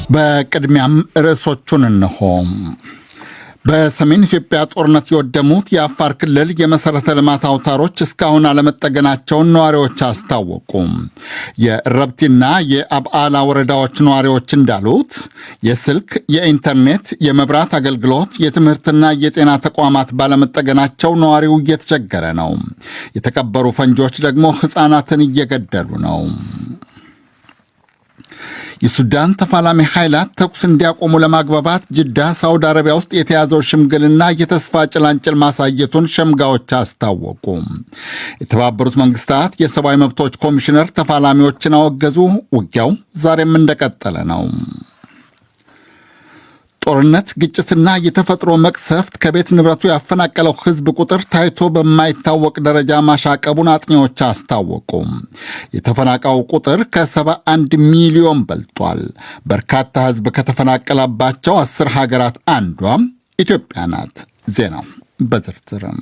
በቅድሚያም ርዕሶቹን እንሆ። በሰሜን ኢትዮጵያ ጦርነት የወደሙት የአፋር ክልል የመሠረተ ልማት አውታሮች እስካሁን አለመጠገናቸውን ነዋሪዎች አስታወቁ። የረብቲና የአብዓላ ወረዳዎች ነዋሪዎች እንዳሉት የስልክ፣ የኢንተርኔት፣ የመብራት አገልግሎት፣ የትምህርትና የጤና ተቋማት ባለመጠገናቸው ነዋሪው እየተቸገረ ነው። የተቀበሩ ፈንጂዎች ደግሞ ሕፃናትን እየገደሉ ነው። የሱዳን ተፋላሚ ኃይላት ተኩስ እንዲያቆሙ ለማግባባት ጅዳ ሳውዲ አረቢያ ውስጥ የተያዘው ሽምግልና የተስፋ ጭላንጭል ማሳየቱን ሸምጋዮች አስታወቁ። የተባበሩት መንግስታት የሰብአዊ መብቶች ኮሚሽነር ተፋላሚዎችን አወገዙ። ውጊያው ዛሬም እንደቀጠለ ነው። ጦርነት፣ ግጭትና የተፈጥሮ መቅሰፍት ከቤት ንብረቱ ያፈናቀለው ሕዝብ ቁጥር ታይቶ በማይታወቅ ደረጃ ማሻቀቡን አጥኚዎች አስታወቁ። የተፈናቃዩ ቁጥር ከ71 ሚሊዮን በልጧል። በርካታ ሕዝብ ከተፈናቀለባቸው 10 ሀገራት አንዷ ኢትዮጵያ ናት። ዜናው በዝርዝርም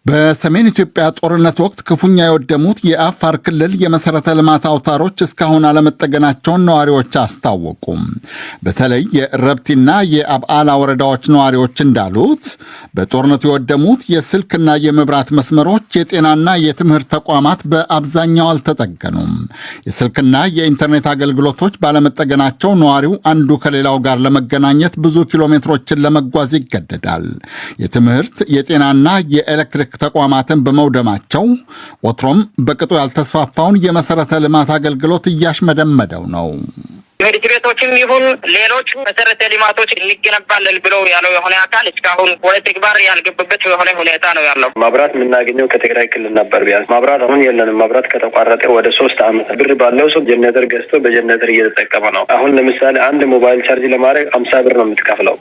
በሰሜን ኢትዮጵያ ጦርነት ወቅት ክፉኛ የወደሙት የአፋር ክልል የመሠረተ ልማት አውታሮች እስካሁን አለመጠገናቸውን ነዋሪዎች አስታወቁ። በተለይ የረብቲና የአብዓላ ወረዳዎች ነዋሪዎች እንዳሉት በጦርነቱ የወደሙት የስልክና የመብራት መስመሮች፣ የጤናና የትምህርት ተቋማት በአብዛኛው አልተጠገኑም። የስልክና የኢንተርኔት አገልግሎቶች ባለመጠገናቸው ነዋሪው አንዱ ከሌላው ጋር ለመገናኘት ብዙ ኪሎ ሜትሮችን ለመጓዝ ይገደዳል። የትምህርት፣ የጤናና የኤሌክትሪክ ተቋማትን በመውደማቸው ወትሮም በቅጡ ያልተስፋፋውን የመሠረተ ልማት አገልግሎት እያሽመደመደው ነው። ትምህርት ቤቶችም ይሁን ሌሎች መሰረተ ልማቶች እንገነባለን ብለው ያለው የሆነ አካል እስካሁን ወደ ተግባር ያልገባበት የሆነ ሁኔታ ነው ያለው። መብራት የምናገኘው ከትግራይ ክልል ነበር። ቢያንስ መብራት አሁን የለንም። መብራት ከተቋረጠ ወደ 3 ዓመት። ብር ባለው ሰው ጀነሬተር ገዝቶ በጀነሬተር እየተጠቀመ ነው። አሁን ለምሳሌ አንድ ሞባይል ቻርጅ ለማድረግ 50 ብር ነው የምትከፍለው።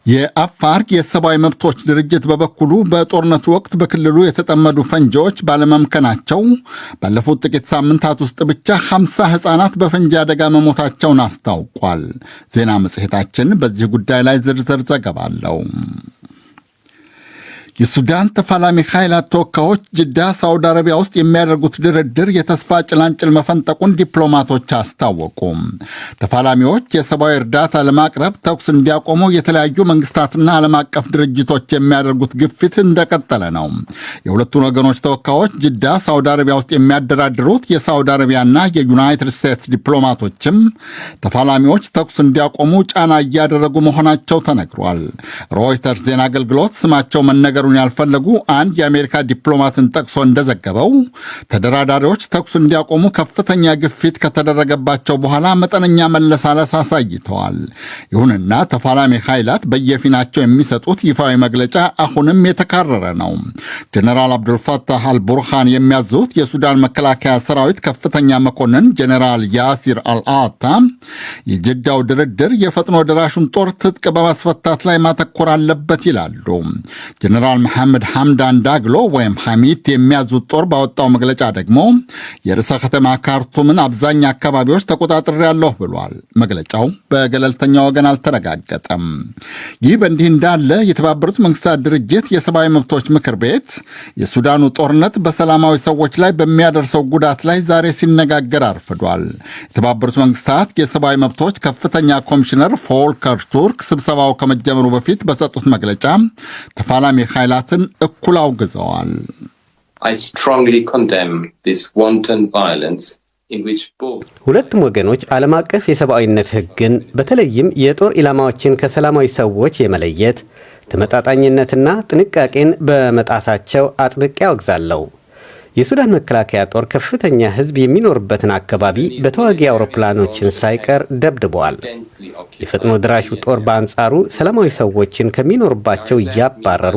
የአፋር የሰብአዊ መብቶች ድርጅት በበኩሉ በጦርነቱ ወቅት በክልሉ የተጠመዱ ፈንጂዎች ባለመምከናቸው ባለፉት ጥቂት ሳምንታት ውስጥ ብቻ 50 ሕፃናት በፈንጂ አደጋ መሞታቸውን አስታውቋል። ዜና መጽሔታችን በዚህ ጉዳይ ላይ ዝርዝር ዘገባ አለው። የሱዳን ተፋላሚ ኃይላት ተወካዮች ጅዳ ሳውዲ አረቢያ ውስጥ የሚያደርጉት ድርድር የተስፋ ጭላንጭል መፈንጠቁን ዲፕሎማቶች አስታወቁ። ተፋላሚዎች የሰብአዊ እርዳታ ለማቅረብ ተኩስ እንዲያቆሙ የተለያዩ መንግስታትና ዓለም አቀፍ ድርጅቶች የሚያደርጉት ግፊት እንደቀጠለ ነው። የሁለቱን ወገኖች ተወካዮች ጅዳ ሳውዲ አረቢያ ውስጥ የሚያደራድሩት የሳውዲ አረቢያና የዩናይትድ ስቴትስ ዲፕሎማቶችም ተፋላሚዎች ተኩስ እንዲያቆሙ ጫና እያደረጉ መሆናቸው ተነግሯል። ሮይተርስ ዜና አገልግሎት ስማቸው መነገሩ ያልፈለጉ አንድ የአሜሪካ ዲፕሎማትን ጠቅሶ እንደዘገበው ተደራዳሪዎች ተኩስ እንዲያቆሙ ከፍተኛ ግፊት ከተደረገባቸው በኋላ መጠነኛ መለሳለስ አሳይተዋል። ይሁንና ተፋላሚ ኃይላት በየፊናቸው የሚሰጡት ይፋዊ መግለጫ አሁንም የተካረረ ነው። ጀኔራል አብዱልፈታህ አልቡርሃን የሚያዙት የሱዳን መከላከያ ሰራዊት ከፍተኛ መኮንን ጀኔራል ያሲር አልአታ የጅዳው ድርድር የፈጥኖ ደራሹን ጦር ትጥቅ በማስፈታት ላይ ማተኮር አለበት ይላሉ። ጀኔራል መሐመድ ሐምዳን ዳግሎ ወይም ሐሚት የሚያዙት ጦር ባወጣው መግለጫ ደግሞ የርዕሰ ከተማ ካርቱምን አብዛኛ አካባቢዎች ተቆጣጥሬያለሁ ብሏል። መግለጫው በገለልተኛ ወገን አልተረጋገጠም። ይህ በእንዲህ እንዳለ የተባበሩት መንግስታት ድርጅት የሰብአዊ መብቶች ምክር ቤት የሱዳኑ ጦርነት በሰላማዊ ሰዎች ላይ በሚያደርሰው ጉዳት ላይ ዛሬ ሲነጋገር አርፍዷል። የተባበሩት መንግስታት የሰብአዊ መብቶች ከፍተኛ ኮሚሽነር ፎልከር ቱርክ ስብሰባው ከመጀመሩ በፊት በሰጡት መግለጫ ተፋላሚ ኃይላትን እኩል አውግዘዋል። ሁለቱም ወገኖች ዓለም አቀፍ የሰብአዊነት ሕግን በተለይም የጦር ኢላማዎችን ከሰላማዊ ሰዎች የመለየት ተመጣጣኝነትና ጥንቃቄን በመጣሳቸው አጥብቄ አወግዛለሁ። የሱዳን መከላከያ ጦር ከፍተኛ ሕዝብ የሚኖርበትን አካባቢ በተዋጊ አውሮፕላኖችን ሳይቀር ደብድበዋል። የፈጥኖ ድራሹ ጦር በአንጻሩ ሰላማዊ ሰዎችን ከሚኖርባቸው እያባረሩ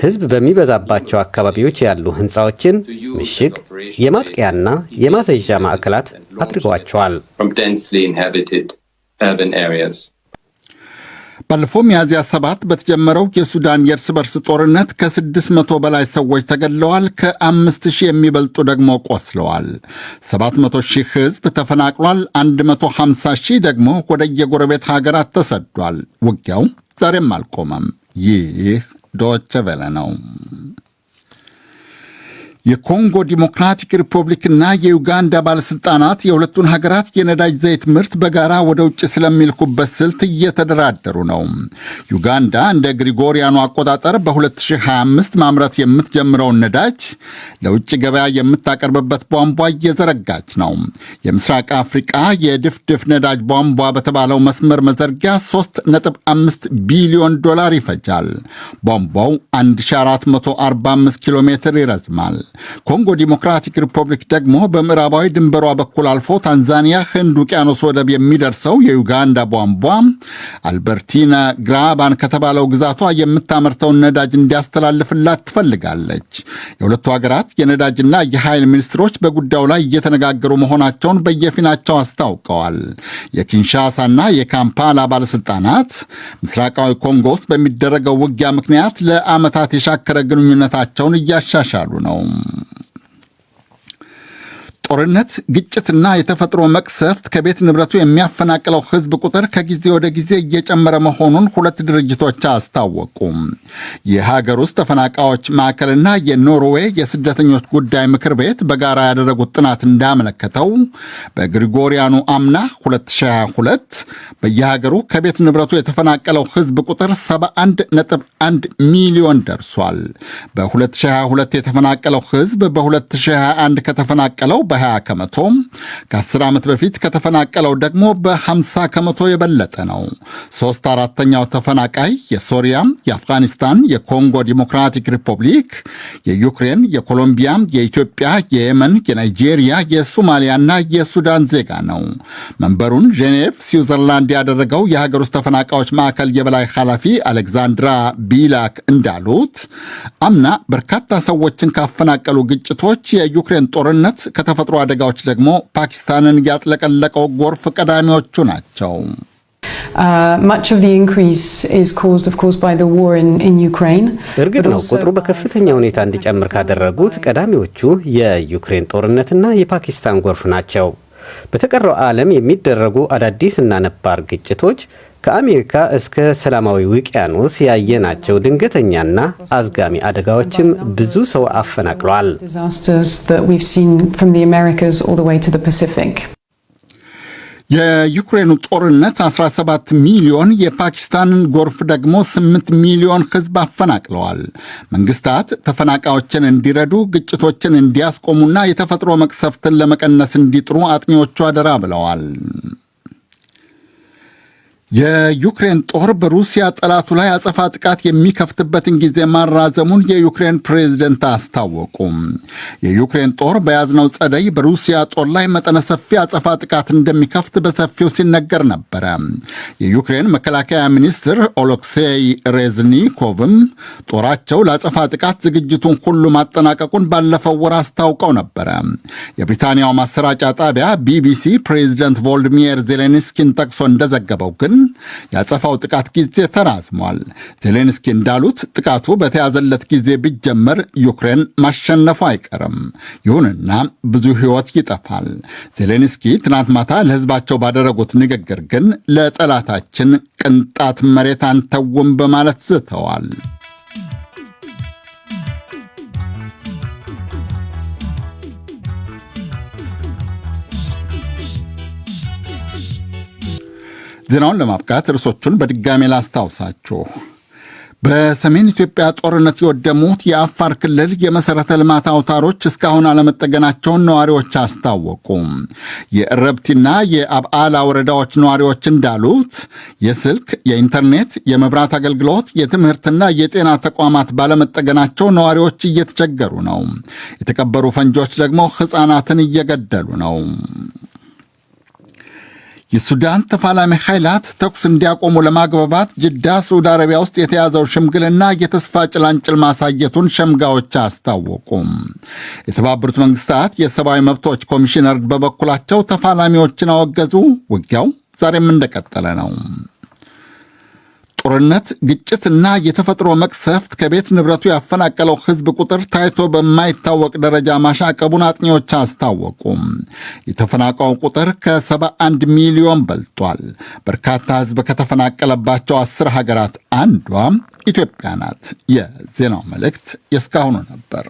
ሕዝብ በሚበዛባቸው አካባቢዎች ያሉ ሕንፃዎችን ምሽግ፣ የማጥቂያና የማዘዣ ማዕከላት አድርገዋቸዋል። ባለፈው ሚያዝያ 7 በተጀመረው የሱዳን የእርስ በርስ ጦርነት ከ600 በላይ ሰዎች ተገድለዋል። ከ5000 የሚበልጡ ደግሞ ቆስለዋል። 700,000 ሕዝብ ተፈናቅሏል። 150,000 ደግሞ ወደ የጎረቤት ሀገራት ተሰዷል። ውጊያው ዛሬም አልቆመም። ይህ ዶይቼ ቬለ ነው። የኮንጎ ዲሞክራቲክ ሪፐብሊክና የዩጋንዳ ባለስልጣናት የሁለቱን ሀገራት የነዳጅ ዘይት ምርት በጋራ ወደ ውጭ ስለሚልኩበት ስልት እየተደራደሩ ነው። ዩጋንዳ እንደ ግሪጎሪያኑ አቆጣጠር በ2025 ማምረት የምትጀምረውን ነዳጅ ለውጭ ገበያ የምታቀርብበት ቧንቧ እየዘረጋች ነው። የምስራቅ አፍሪቃ የድፍድፍ ነዳጅ ቧንቧ በተባለው መስመር መዘርጊያ $3.5 ቢሊዮን ይፈጃል። ቧንቧው 1445 ኪሎ ሜትር ይረዝማል። ኮንጎ ዲሞክራቲክ ሪፐብሊክ ደግሞ በምዕራባዊ ድንበሯ በኩል አልፎ ታንዛኒያ ህንድ ውቅያኖስ ወደብ የሚደርሰው የዩጋንዳ ቧንቧ አልበርቲና ግራባን ከተባለው ግዛቷ የምታመርተውን ነዳጅ እንዲያስተላልፍላት ትፈልጋለች። የሁለቱ ሀገራት የነዳጅና የኃይል ሚኒስትሮች በጉዳዩ ላይ እየተነጋገሩ መሆናቸውን በየፊናቸው አስታውቀዋል። የኪንሻሳና የካምፓላ ባለስልጣናት ምስራቃዊ ኮንጎ ውስጥ በሚደረገው ውጊያ ምክንያት ለዓመታት የሻከረ ግንኙነታቸውን እያሻሻሉ ነው። ጦርነት፣ ግጭትና የተፈጥሮ መቅሰፍት ከቤት ንብረቱ የሚያፈናቅለው ህዝብ ቁጥር ከጊዜ ወደ ጊዜ እየጨመረ መሆኑን ሁለት ድርጅቶች አስታወቁ። የሀገር ውስጥ ተፈናቃዮች ማዕከልና የኖርዌይ የስደተኞች ጉዳይ ምክር ቤት በጋራ ያደረጉት ጥናት እንዳመለከተው በግሪጎሪያኑ አምና 2022 በየሀገሩ ከቤት ንብረቱ የተፈናቀለው ህዝብ ቁጥር 71.1 ሚሊዮን ደርሷል። በ2022 የተፈናቀለው ህዝብ በ2021 ከተፈናቀለው በ20 ከመቶ ከ10 ዓመት በፊት ከተፈናቀለው ደግሞ በ50 ከመቶ የበለጠ ነው። 3/4ኛው ተፈናቃይ የሶሪያ፣ የአፍጋኒስታን፣ የኮንጎ ዲሞክራቲክ ሪፐብሊክ፣ የዩክሬን፣ የኮሎምቢያ፣ የኢትዮጵያ፣ የየመን፣ የናይጄሪያ፣ የሶማሊያና የሱዳን ዜጋ ነው። መንበሩን ጄኔቭ ስዊዘርላንድ ያደረገው የሀገር ውስጥ ተፈናቃዮች ማዕከል የበላይ ኃላፊ አሌክዛንድራ ቢላክ እንዳሉት አምና በርካታ ሰዎችን ካፈናቀሉ ግጭቶች የዩክሬን ጦርነት ከተፈጥሮ አደጋዎች ደግሞ ፓኪስታንን ያጥለቀለቀው ጎርፍ ቀዳሚዎቹ ናቸው። እርግጥ ነው ቁጥሩ በከፍተኛ ሁኔታ እንዲጨምር ካደረጉት ቀዳሚዎቹ የዩክሬን ጦርነትና የፓኪስታን ጎርፍ ናቸው። በተቀረው ዓለም የሚደረጉ አዳዲስና ነባር ግጭቶች ከአሜሪካ እስከ ሰላማዊ ውቅያኖስ ያየናቸው ድንገተኛና አዝጋሚ አደጋዎችም ብዙ ሰው አፈናቅለዋል። የዩክሬኑ ጦርነት 17 ሚሊዮን፣ የፓኪስታንን ጎርፍ ደግሞ 8 ሚሊዮን ሕዝብ አፈናቅለዋል። መንግስታት ተፈናቃዮችን እንዲረዱ፣ ግጭቶችን እንዲያስቆሙና የተፈጥሮ መቅሰፍትን ለመቀነስ እንዲጥሩ አጥኚዎቹ አደራ ብለዋል። የዩክሬን ጦር በሩሲያ ጠላቱ ላይ አጸፋ ጥቃት የሚከፍትበትን ጊዜ ማራዘሙን የዩክሬን ፕሬዝደንት አስታወቁም። የዩክሬን ጦር በያዝነው ጸደይ በሩሲያ ጦር ላይ መጠነ ሰፊ አጸፋ ጥቃት እንደሚከፍት በሰፊው ሲነገር ነበረ። የዩክሬን መከላከያ ሚኒስትር ኦሌክሴይ ሬዝኒኮቭም ጦራቸው ለአጸፋ ጥቃት ዝግጅቱን ሁሉ ማጠናቀቁን ባለፈው ወር አስታውቀው ነበረ። የብሪታንያው ማሰራጫ ጣቢያ ቢቢሲ ፕሬዝደንት ቮልዲሚር ዜሌንስኪን ጠቅሶ እንደዘገበው ግን ያጸፋው ጥቃት ጊዜ ተራዝሟል። ዜሌንስኪ እንዳሉት ጥቃቱ በተያዘለት ጊዜ ቢጀመር ዩክሬን ማሸነፉ አይቀርም። ይሁንና ብዙ ሕይወት ይጠፋል። ዜሌንስኪ ትናንት ማታ ለሕዝባቸው ባደረጉት ንግግር ግን ለጠላታችን ቅንጣት መሬት አንተውም በማለት ዝተዋል። ዜናውን ለማብቃት ርዕሶቹን በድጋሜ ላስታውሳችሁ። በሰሜን ኢትዮጵያ ጦርነት የወደሙት የአፋር ክልል የመሠረተ ልማት አውታሮች እስካሁን አለመጠገናቸውን ነዋሪዎች አስታወቁ። የእረብቲና የአብዓላ ወረዳዎች ነዋሪዎች እንዳሉት የስልክ፣ የኢንተርኔት፣ የመብራት አገልግሎት፣ የትምህርትና የጤና ተቋማት ባለመጠገናቸው ነዋሪዎች እየተቸገሩ ነው። የተቀበሩ ፈንጆች ደግሞ ሕፃናትን እየገደሉ ነው። የሱዳን ተፋላሚ ኃይላት ተኩስ እንዲያቆሙ ለማግባባት ጅዳ ሳዑዲ አረቢያ ውስጥ የተያዘው ሽምግልና የተስፋ ጭላንጭል ማሳየቱን ሸምጋዮች አስታወቁም። የተባበሩት መንግስታት የሰብአዊ መብቶች ኮሚሽነር በበኩላቸው ተፋላሚዎችን አወገዙ። ውጊያው ዛሬም እንደቀጠለ ነው። ጦርነት፣ ግጭትና የተፈጥሮ መቅሰፍት ከቤት ንብረቱ ያፈናቀለው ሕዝብ ቁጥር ታይቶ በማይታወቅ ደረጃ ማሻቀቡን አጥኚዎች አስታወቁም። የተፈናቃዩ ቁጥር ከ71 ሚሊዮን በልጧል። በርካታ ሕዝብ ከተፈናቀለባቸው 10 ሀገራት አንዷ ኢትዮጵያ ናት። የዜናው መልእክት የእስካሁኑ ነበር።